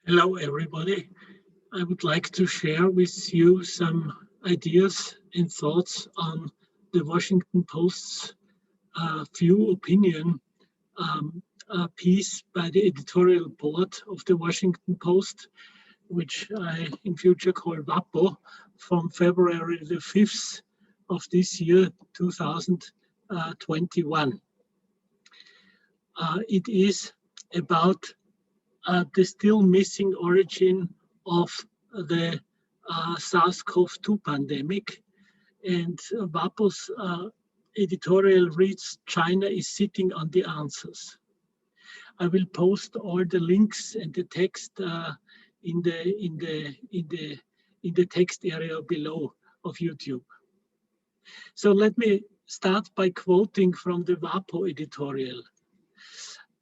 Hello, everybody. I would like to share with you some ideas and thoughts on the Washington Post's view opinion piece by the editorial board of the Washington Post, which I in future call Wapo, from February the 5th of this year, 2021. It is about the still missing origin of the SARS-CoV-2 pandemic. And Wapo's editorial reads, "China is sitting on the answers." I will post all the links and the text in the text area below of YouTube. So let me start by quoting from the Wapo editorial.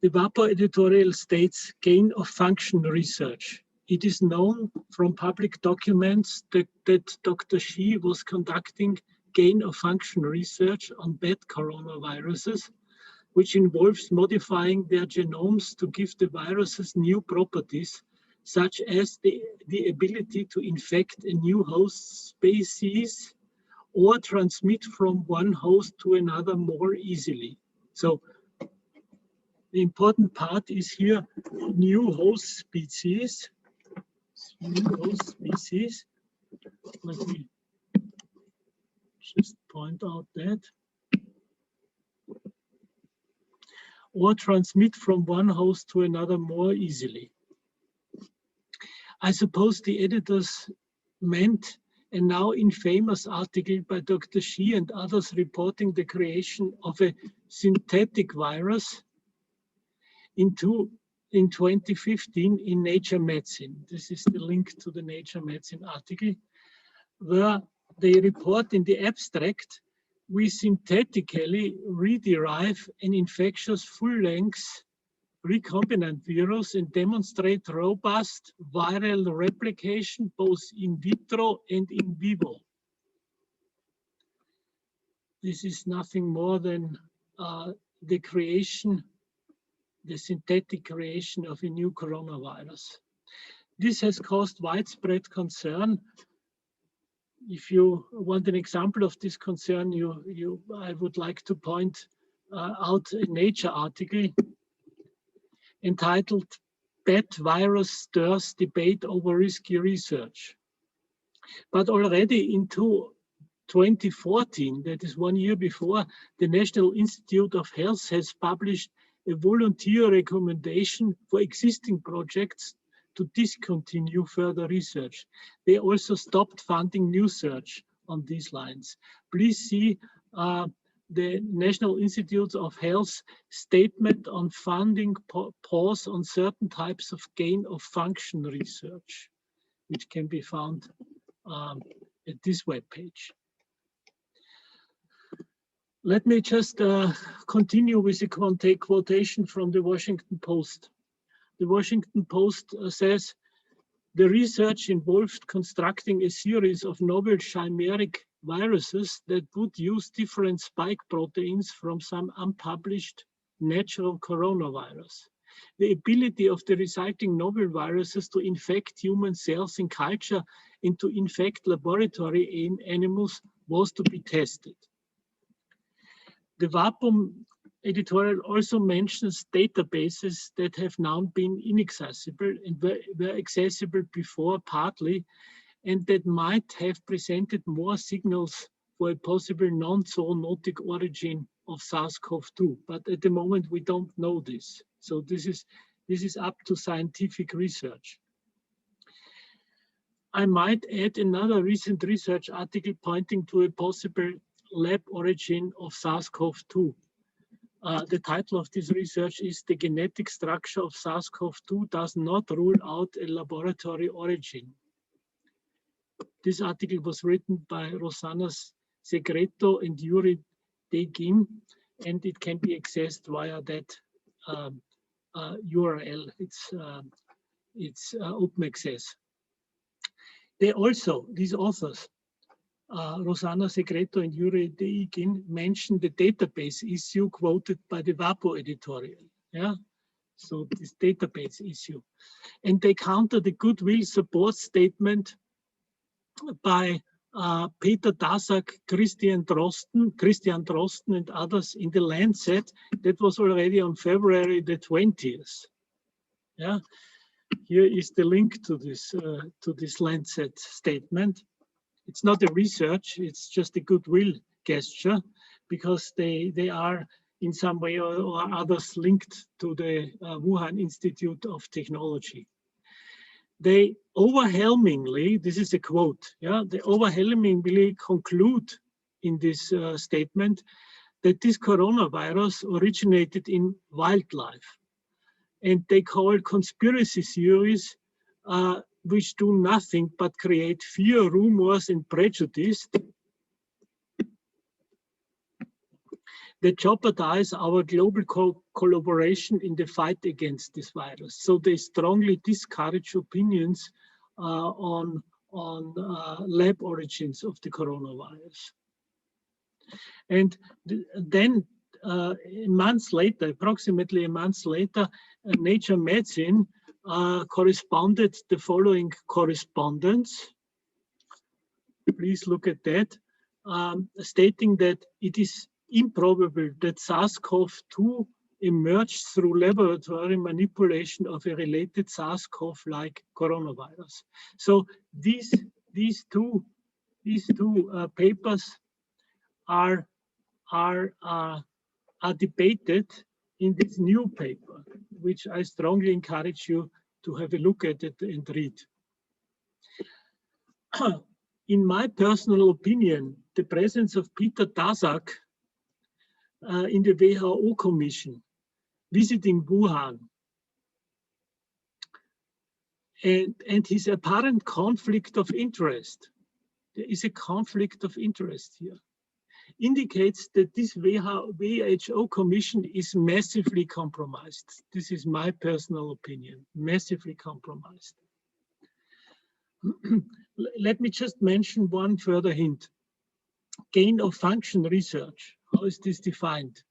The Wapo editorial states, "Gain of function research. It is known from public documents that Dr. Shi was conducting gain of function research on bat coronaviruses, which involves modifying their genomes to give the viruses new properties, such as the ability to infect a new host species or transmit from one host to another more easily." So the important part is here, new host species. Let me just point out that. Or transmit from one host to another more easily. I suppose the editors meant a now infamous article by Dr. Shi and others reporting the creation of a synthetic virus in 2015 in Nature Medicine. This is the link to the Nature Medicine article, where they report in the abstract, "We synthetically re-derive an infectious full-length recombinant virus and demonstrate robust viral replication both in vitro and in vivo." This is nothing more than the synthetic creation of a new coronavirus. This has caused widespread concern. If you want an example of this concern, I would like to point out a Nature article entitled "Bat Virus Stirs Debate Over Risky Research." But already in 2014, that is 1 year before, the National Institute of Health has published a volunteer recommendation for existing projects to discontinue further research. They also stopped funding new research on these lines. Please see the National Institute of Health statement on funding pause on certain types of gain of function research, which can be found at this webpage. Let me just continue with a quotation from the Washington Post. The Washington Post says, "The research involved constructing a series of novel chimeric viruses that would use different spike proteins from some unpublished natural coronavirus. The ability of the resulting novel viruses to infect human cells in culture and to infect laboratory animals was to be tested." The Wapo editorial also mentions databases that have now been inaccessible and were accessible before partly, and that might have presented more signals for a possible non-zoonotic origin of SARS-CoV-2. But at the moment, we don't know this. So this is up to scientific research. I might add another recent research article pointing to a possible lab origin of SARS-CoV-2. The title of this research is "The Genetic Structure of SARS-CoV-2 Does Not Rule Out a Laboratory Origin." This article was written by Rosanna Segreto and Yuri Degin, and it can be accessed via that URL. It's open access. They also, these authors, Rosanna Segreto and Yuri Degin, mentioned the database issue quoted by the Wapo editorial. Yeah? So this database issue. And they counter the goodwill support statement by Peter Daszak, Christian Drosten, and others in the Lancet. That was already on February the 20th. Yeah, here is the link to this Lancet statement. It's not a research; it's just a goodwill gesture, because they are in some way or others linked to the Wuhan Institute of Technology. They overwhelmingly, this is a quote, yeah, they overwhelmingly conclude in this statement that this coronavirus originated in wildlife. And they call conspiracy theories which do nothing but create fear, rumors, and prejudice that jeopardize our global collaboration in the fight against this virus. So they strongly discourage opinions on lab origins of the coronavirus. And then a month later, approximately a month later, Nature Medicine corresponded the following correspondence. Please look at that, stating that it is improbable that SARS-CoV-2 emerged through laboratory manipulation of a related SARS-CoV-like coronavirus. So these two papers are debated in this new paper, which I strongly encourage you to have a look at it and read. In my personal opinion, the presence of Peter Daszak in the WHO Commission visiting Wuhan and his apparent conflict of interest, there is a conflict of interest here, indicates that this WHO Commission is massively compromised. This is my personal opinion, massively compromised. Let me just mention one further hint. Gain of function research, how is this defined?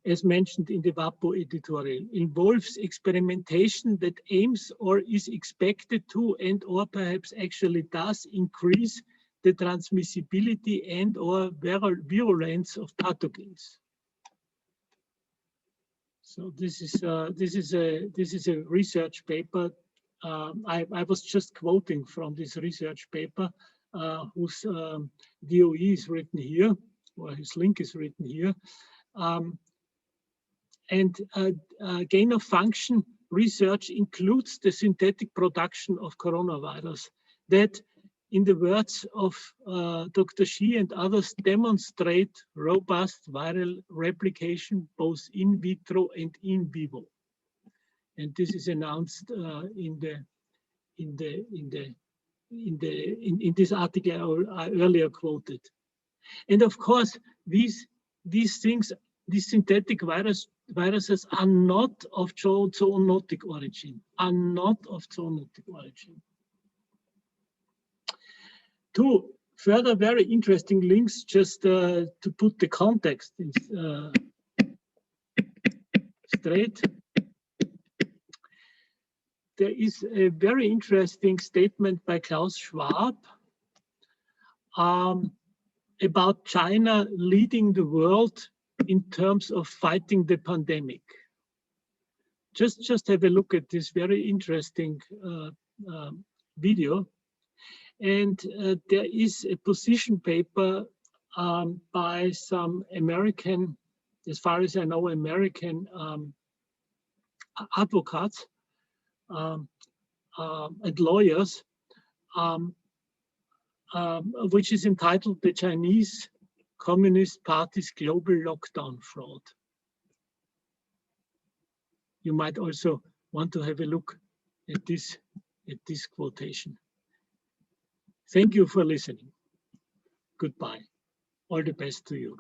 As mentioned in the Wapo editorial, involves experimentation that aims or is expected to and or perhaps actually does increase the transmissibility and or virulence of pathogens. So this is a research paper. I was just quoting from this research paper whose DOE is written here, or his link is written here. Gain of function research includes the synthetic production of coronavirus that, in the words of Dr. Shi and others, demonstrate robust viral replication both in vitro and in vivo. And this is announced in this article I earlier quoted. And of course, these things, these synthetic viruses are not of zoonotic origin, Two further very interesting links, just to put the context in, straight. There is a very interesting statement by Klaus Schwab about China leading the world in terms of fighting the pandemic. Just have a look at this very interesting video. And there is a position paper by some American, as far as I know, American advocates and lawyers, which is entitled "The Chinese Communist Party's Global Lockdown Fraud." You might also want to have a look at this quotation. Thank you for listening. Goodbye. All the best to you.